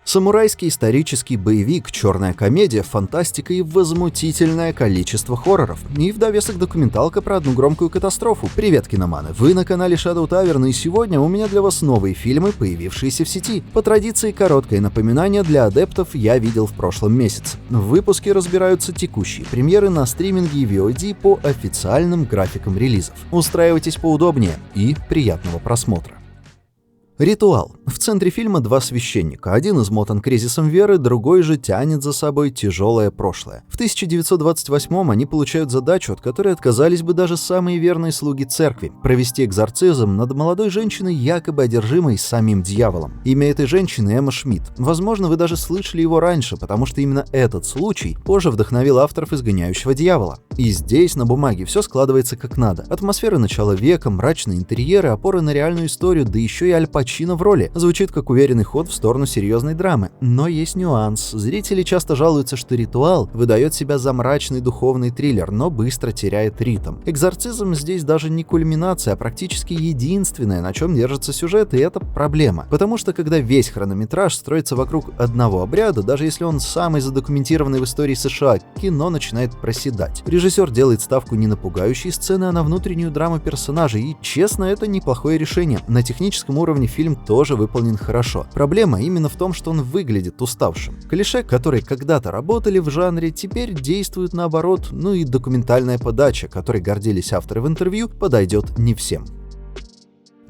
Самурайский исторический боевик, черная комедия, фантастика и возмутительное количество хорроров. И в довесок документалка про одну громкую катастрофу. Привет, киноманы! Вы на канале Shadow Tavern, и сегодня у меня для вас новые фильмы, появившиеся в сети. По традиции, короткое напоминание для адептов я видел в прошлом месяце. В выпуске разбираются текущие премьеры на стриминге и VOD по официальным графикам релизов. Устраивайтесь поудобнее и приятного просмотра. Ритуал. В центре фильма два священника. Один измотан кризисом веры, другой же тянет за собой тяжелое прошлое. В 1928-м они получают задачу, от которой отказались бы даже самые верные слуги церкви – провести экзорцизм над молодой женщиной, якобы одержимой самим дьяволом. Имя этой женщины – Эмма Шмидт. Возможно, вы даже слышали его раньше, потому что именно этот случай позже вдохновил авторов «Изгоняющего дьявола». И здесь, на бумаге, все складывается как надо. Атмосфера начала века, мрачные интерьеры, опоры на реальную историю, да еще и Аль Пачино в роли. Звучит как уверенный ход в сторону серьезной драмы. Но есть нюанс. Зрители часто жалуются, что «Ритуал» выдает себя за мрачный духовный триллер, но быстро теряет ритм. «Экзорцизм» здесь даже не кульминация, а практически единственное, на чем держится сюжет, и это проблема. Потому что когда весь хронометраж строится вокруг одного обряда, даже если он самый задокументированный в истории США, кино начинает проседать. Режиссер делает ставку не на пугающие сцены, а на внутреннюю драму персонажей, и, честно, это неплохое решение. На техническом уровне фильм тоже выполнен хорошо. Проблема именно в том, что он выглядит уставшим. Клише, которые когда-то работали в жанре, теперь действуют наоборот, ну и документальная подача, которой гордились авторы в интервью, подойдет не всем.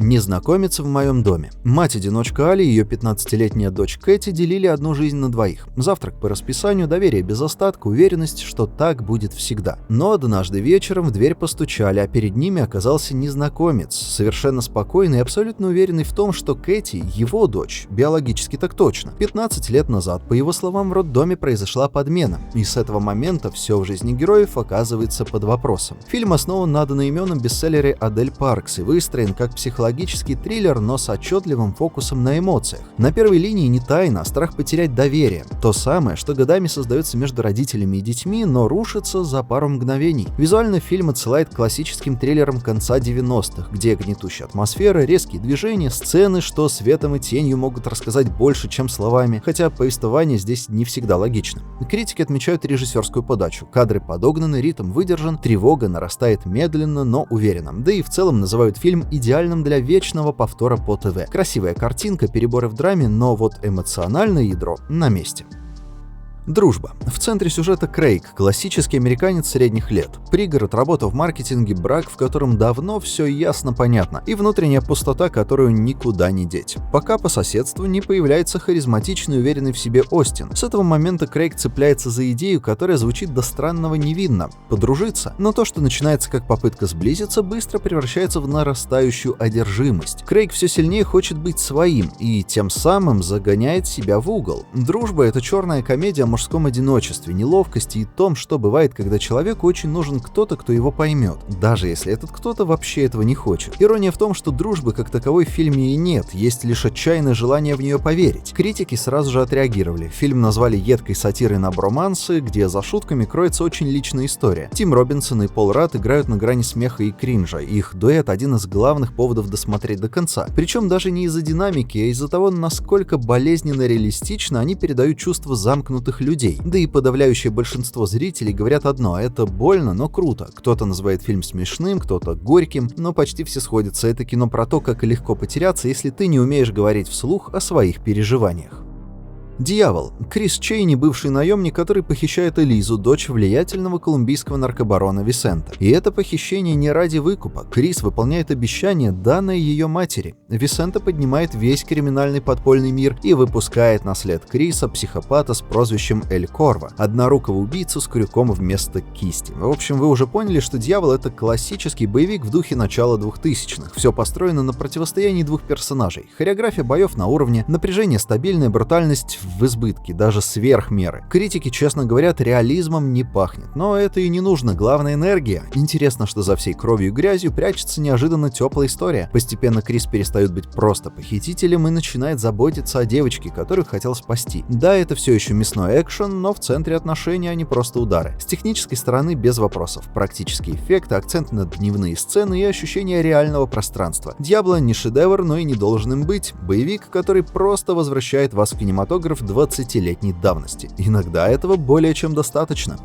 Незнакомец в моем доме. Мать-одиночка Али и ее 15-летняя дочь Кэти делили одну жизнь на двоих. Завтрак по расписанию, доверие без остатка, уверенность, что так будет всегда. Но однажды вечером в дверь постучали, а перед ними оказался незнакомец, совершенно спокойный и абсолютно уверенный в том, что Кэти – его дочь, биологически так точно. 15 лет назад, по его словам, в роддоме произошла подмена, и с этого момента все в жизни героев оказывается под вопросом. Фильм основан на одноименном бестселлере Адель Паркс и выстроен как психологический триллер, но с отчетливым фокусом на эмоциях. На первой линии не тайна, а страх потерять доверие. То самое, что годами создается между родителями и детьми, но рушится за пару мгновений. Визуально фильм отсылает к классическим триллерам конца 90-х, где гнетущая атмосфера, резкие движения, сцены, что светом и тенью могут рассказать больше, чем словами, хотя повествование здесь не всегда логично. Критики отмечают режиссерскую подачу. Кадры подогнаны, ритм выдержан, тревога нарастает медленно, но уверенно. Да и в целом называют фильм идеальным для вечного повтора по ТВ. Красивая картинка, переборы в драме, но вот эмоциональное ядро на месте. Дружба. В центре сюжета Крейг, классический американец средних лет. Пригород, работа в маркетинге, брак, в котором давно все ясно понятно, и внутренняя пустота, которую никуда не деть. Пока по соседству не появляется харизматичный и уверенный в себе Остин. С этого момента Крейг цепляется за идею, которая звучит до странного невинно – подружиться. Но то, что начинается как попытка сблизиться, быстро превращается в нарастающую одержимость. Крейг все сильнее хочет быть своим и тем самым загоняет себя в угол. Дружба – это черная комедия о мужском одиночестве, неловкости и том, что бывает, когда человеку очень нужен кто-то, кто его поймет, даже если этот кто-то вообще этого не хочет. Ирония в том, что дружбы как таковой в фильме и нет, есть лишь отчаянное желание в нее поверить. Критики сразу же отреагировали. Фильм назвали едкой сатирой на бромансы, где за шутками кроется очень личная история. Тим Робинсон и Пол Радд играют на грани смеха и кринжа. Их дуэт – один из главных поводов досмотреть до конца. Причем даже не из-за динамики, а из-за того, насколько болезненно реалистично они передают чувства замкнутых людей. Да и подавляющее большинство зрителей говорят одно – это больно, но круто. Кто-то называет фильм смешным, кто-то горьким, но почти все сходятся. Это кино про то, как легко потеряться, если ты не умеешь говорить вслух о своих переживаниях. Дьявол. Крис Чейни – бывший наемник, который похищает Элизу, дочь влиятельного колумбийского наркобарона Висента. И это похищение не ради выкупа. Крис выполняет обещание, данное ее матери. Висента поднимает весь криминальный подпольный мир и выпускает на след Криса, психопата с прозвищем Эль Корво, однорукого убийцу с крюком вместо кисти. В общем, вы уже поняли, что «Дьявол» — это классический боевик в духе начала 2000-х. Все построено на противостоянии двух персонажей. Хореография боев на уровне, напряжение стабильное, брутальность в избытке, даже сверх меры. Критики, честно говорят, реализмом не пахнет, но это и не нужно, главная энергия. Интересно, что за всей кровью и грязью прячется неожиданно теплая история. Постепенно Крис перестает быть просто похитителем и начинает заботиться о девочке, которую хотел спасти. Да, это все еще мясной экшен, но в центре отношений, а не просто удары. С технической стороны без вопросов. Практические эффекты, акцент на дневные сцены и ощущение реального пространства. «Дьявол» не шедевр, но и не должен им быть. Боевик, который просто возвращает вас в кинематограф фильмов 20-летней давности. Иногда этого более чем достаточно.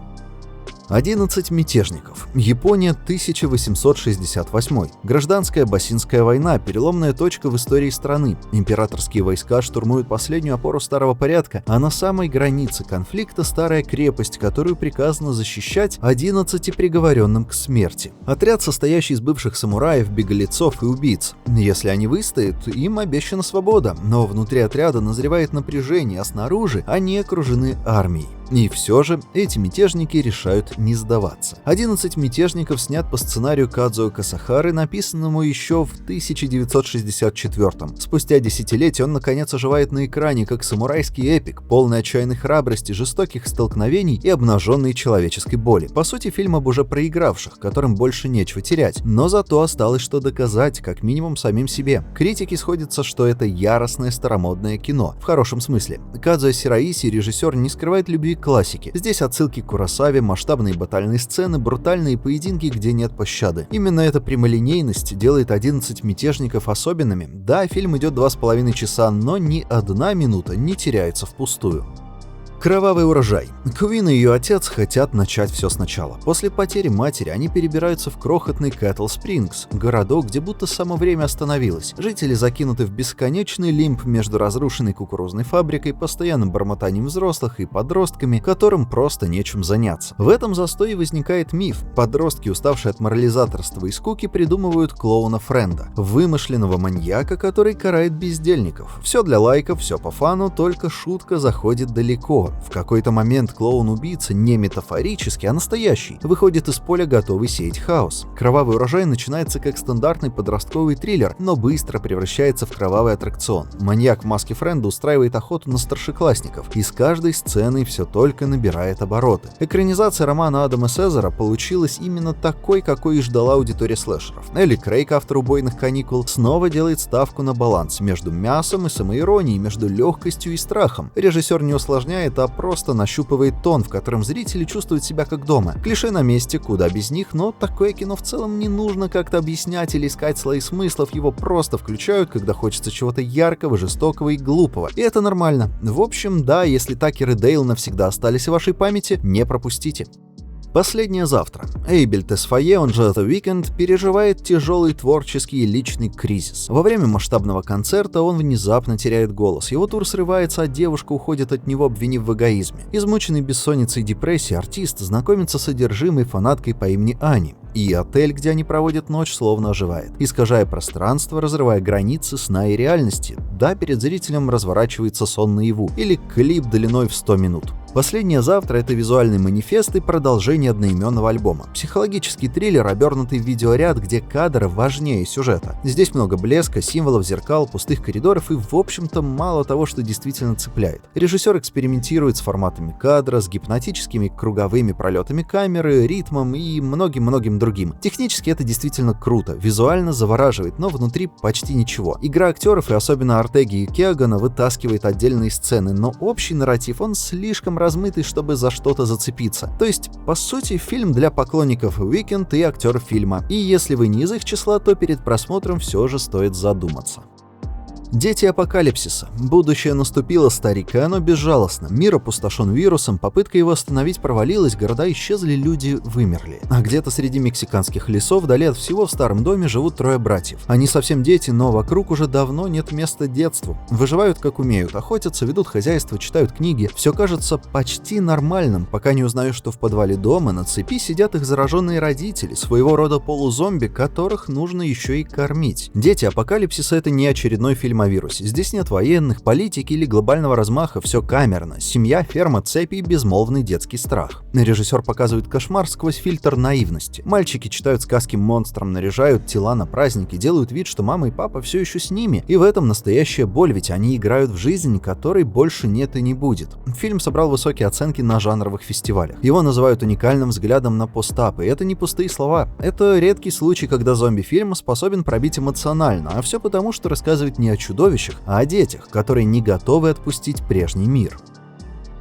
11 мятежников. Япония, 1868. Гражданская Босинская война – переломная точка в истории страны. Императорские войска штурмуют последнюю опору старого порядка, а на самой границе конфликта старая крепость, которую приказано защищать 11 приговоренным к смерти. Отряд, состоящий из бывших самураев, беглецов и убийц. Если они выстоят, им обещана свобода, но внутри отряда назревает напряжение, а снаружи они окружены армией. И все же эти мятежники решают не сдаваться. 11 мятежников снят по сценарию Кадзуо Касахары, написанному еще в 1964-м. Спустя десятилетия он наконец оживает на экране как самурайский эпик, полный отчаянной храбрости, жестоких столкновений и обнаженной человеческой боли. По сути, фильм об уже проигравших, которым больше нечего терять, но зато осталось что доказать, как минимум самим себе. Критики сходятся, что это яростное старомодное кино, в хорошем смысле. Кадзуо Сираиси, режиссер, не скрывает любви к классике. Здесь отсылки к Куросаве, масштабные батальные сцены, брутальные поединки, где нет пощады. Именно эта прямолинейность делает 11 мятежников особенными. Да, фильм идет 2,5 часа, но ни одна минута не теряется впустую. Кровавый урожай. Куин и ее отец хотят начать все сначала. После потери матери они перебираются в крохотный Кэтл Спрингс, городок, где будто само время остановилось. Жители закинуты в бесконечный лимб между разрушенной кукурузной фабрикой, постоянным бормотанием взрослых и подростками, которым просто нечем заняться. В этом застое возникает миф. Подростки, уставшие от морализаторства и скуки, придумывают клоуна Френда, вымышленного маньяка, который карает бездельников. Все для лайков, все по фану, только шутка заходит далеко. В какой-то момент клоун-убийца не метафорический, а настоящий, выходит из поля, готовый сеять хаос. Кровавый урожай начинается как стандартный подростковый триллер, но быстро превращается в кровавый аттракцион. Маньяк в маске Френда устраивает охоту на старшеклассников, и с каждой сценой все только набирает обороты. Экранизация романа Адама Сезара получилась именно такой, какой и ждала аудитория слэшеров. Элли Крейг, автор «Убойных каникул», снова делает ставку на баланс между мясом и самоиронией, между легкостью и страхом. Режиссер не усложняет, а просто нащупывает тон, в котором зрители чувствуют себя как дома. Клише на месте, куда без них, но такое кино в целом не нужно как-то объяснять или искать слои смыслов, его просто включают, когда хочется чего-то яркого, жестокого и глупого. И это нормально. В общем, да, если Такер и Дейл навсегда остались в вашей памяти, не пропустите. Последнее завтра. Эйбель Тесфае, он же The Weeknd, переживает тяжелый творческий и личный кризис. Во время масштабного концерта он внезапно теряет голос. Его тур срывается, а девушка уходит от него, обвинив в эгоизме. Измученный бессонницей и депрессией артист знакомится с одержимой фанаткой по имени Ани. И отель, где они проводят ночь, словно оживает, искажая пространство, разрывая границы сна и реальности. Да, перед зрителем разворачивается сон наяву, или клип длиной в 100 минут. «Последнее завтра» — это визуальный манифест и продолжение одноименного альбома. Психологический триллер, обернутый в видеоряд, где кадр важнее сюжета. Здесь много блеска, символов, зеркал, пустых коридоров и, в общем-то, мало того, что действительно цепляет. Режиссер экспериментирует с форматами кадра, с гипнотическими круговыми пролетами камеры, ритмом и многим-многим другим. Технически это действительно круто, визуально завораживает, но внутри почти ничего. Игра актеров и особенно Ортеги и Кеогана вытаскивает отдельные сцены, но общий нарратив, он слишком размытый, чтобы за что-то зацепиться. То есть, по сути, фильм для поклонников Weeknd и актеров фильма. И если вы не из их числа, то перед просмотром все же стоит задуматься. Дети апокалипсиса. Будущее наступило, старик, и оно безжалостно. Мир опустошен вирусом, попытка его остановить провалилась, города исчезли, люди вымерли. А где-то среди мексиканских лесов, вдали от всего, в старом доме живут 3 братьев. Они совсем дети, но вокруг уже давно нет места детству. Выживают как умеют, охотятся, ведут хозяйство, читают книги. Все кажется почти нормальным, пока не узнаешь, что в подвале дома на цепи сидят их зараженные родители, своего рода полузомби, которых нужно еще и кормить. Дети апокалипсиса — это не очередной фильм о вирусе. Здесь нет военных, политики или глобального размаха, все камерно. Семья, ферма, цепи и безмолвный детский страх. Режиссер показывает кошмар сквозь фильтр наивности. Мальчики читают сказки монстрам, наряжают тела на праздники, делают вид, что мама и папа все еще с ними. И в этом настоящая боль, ведь они играют в жизнь, которой больше нет и не будет. Фильм собрал высокие оценки на жанровых фестивалях. Его называют уникальным взглядом на постап, и это не пустые слова. Это редкий случай, когда зомби-фильм способен пробить эмоционально, а все потому, что рассказывает не о чудовищах, а о детях, которые не готовы отпустить прежний мир.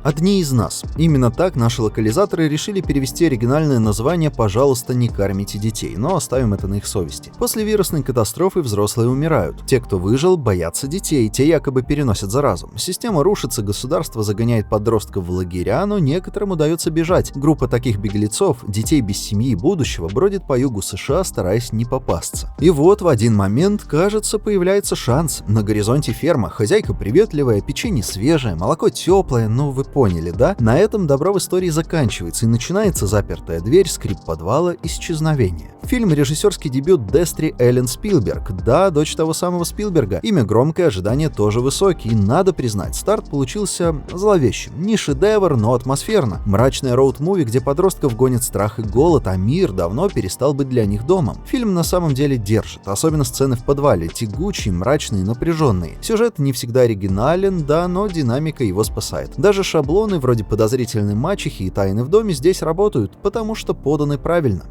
«Одни из нас». Именно так наши локализаторы решили перевести оригинальное название «Пожалуйста, не кормите детей», но оставим это на их совести. После вирусной катастрофы взрослые умирают. Те, кто выжил, боятся детей, те якобы переносят заразу. Система рушится, государство загоняет подростков в лагеря, но некоторым удается бежать. Группа таких беглецов, детей без семьи и будущего, бродит по югу США, стараясь не попасться. И вот в один момент, кажется, появляется шанс. На горизонте ферма, хозяйка приветливая, печенье свежее, молоко теплое, ну вы поняли, да? На этом добро в истории заканчивается и начинается запертая дверь, скрип подвала, исчезновение. Фильм — режиссерский дебют Дестри Эллен Спилберг. Да, дочь того самого Спилберга. Имя громкое, ожидания тоже высокие. И надо признать, старт получился зловещим. Не шедевр, но атмосферно. Мрачное роуд-муви, где подростков гонит страх и голод, а мир давно перестал быть для них домом. Фильм на самом деле держит. Особенно сцены в подвале. Тягучие, мрачные, напряженные. Сюжет не всегда оригинален, да, но динамика его спасает. Даже шаблоны вроде подозрительной мачехи и тайны в доме здесь работают, потому что поданы правильно.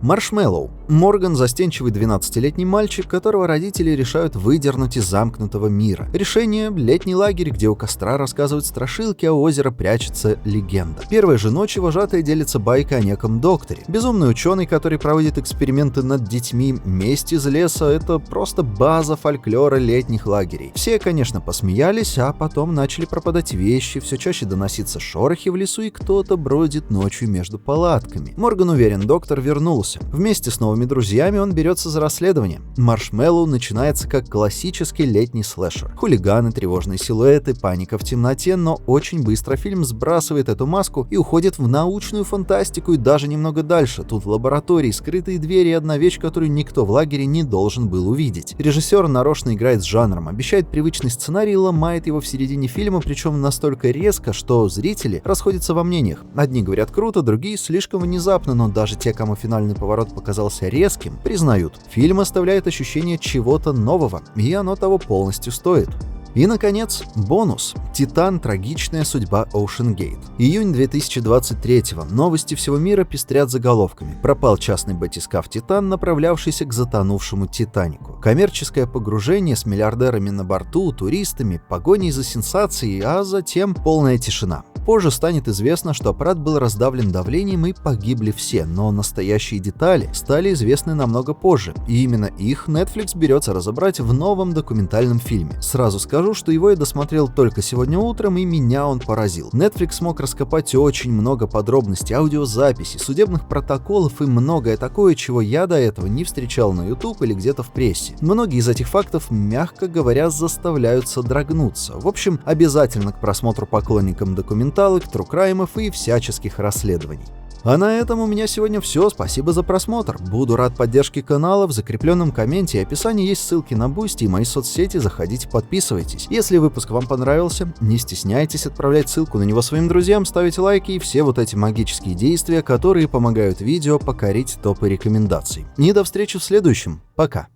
Маршмеллоу. Морган — застенчивый 12-летний мальчик, которого родители решают выдернуть из замкнутого мира. Решение — летний лагерь, где у костра рассказывают страшилки, а у озера прячется легенда. Первой же ночью вожатая делится байкой о неком докторе. Безумный ученый, который проводит эксперименты над детьми. Месть из леса — это просто база фольклора летних лагерей. Все, конечно, посмеялись, а потом начали пропадать вещи, все чаще доноситься шорохи в лесу, и кто-то бродит ночью между палатками. Морган уверен, доктор вернулся. Вместе с новыми друзьями он берется за расследование. Маршмеллоу начинается как классический летний слэшер. Хулиганы, тревожные силуэты, паника в темноте, но очень быстро фильм сбрасывает эту маску и уходит в научную фантастику и даже немного дальше. Тут в лаборатории скрытые двери и одна вещь, которую никто в лагере не должен был увидеть. Режиссер нарочно играет с жанром, обещает привычный сценарий и ломает его в середине фильма, причем настолько резко, что зрители расходятся во мнениях. Одни говорят круто, другие слишком внезапно, но даже те, кому финальный поворот показался резким, признают, фильм оставляет ощущение чего-то нового, и оно того полностью стоит. И, наконец, бонус. «Титан. Трагичная судьба Оушенгейт». Июнь 2023-го. Новости всего мира пестрят заголовками. Пропал частный батискаф «Титан», направлявшийся к затонувшему «Титанику». Коммерческое погружение с миллиардерами на борту, туристами, погоней за сенсацией, а затем полная тишина. Позже станет известно, что аппарат был раздавлен давлением и погибли все, но настоящие детали стали известны намного позже, и именно их Netflix берется разобрать в новом документальном фильме. Сразу скажу, что его я досмотрел только сегодня утром, и меня он поразил. Netflix смог раскопать очень много подробностей, аудиозаписей, судебных протоколов и многое такое, чего я до этого не встречал на YouTube или где-то в прессе. Многие из этих фактов, мягко говоря, заставляют содрогнуться. В общем, обязательно к просмотру поклонникам документалок, тру-краймов и всяческих расследований. А на этом у меня сегодня все. Спасибо за просмотр. Буду рад поддержке канала. В закрепленном комменте и описании есть ссылки на Boosty и мои соцсети. Заходите, подписывайтесь. Если выпуск вам понравился, не стесняйтесь отправлять ссылку на него своим друзьям, ставить лайки и все вот эти магические действия, которые помогают видео покорить топы рекомендаций. И до встречи в следующем. Пока.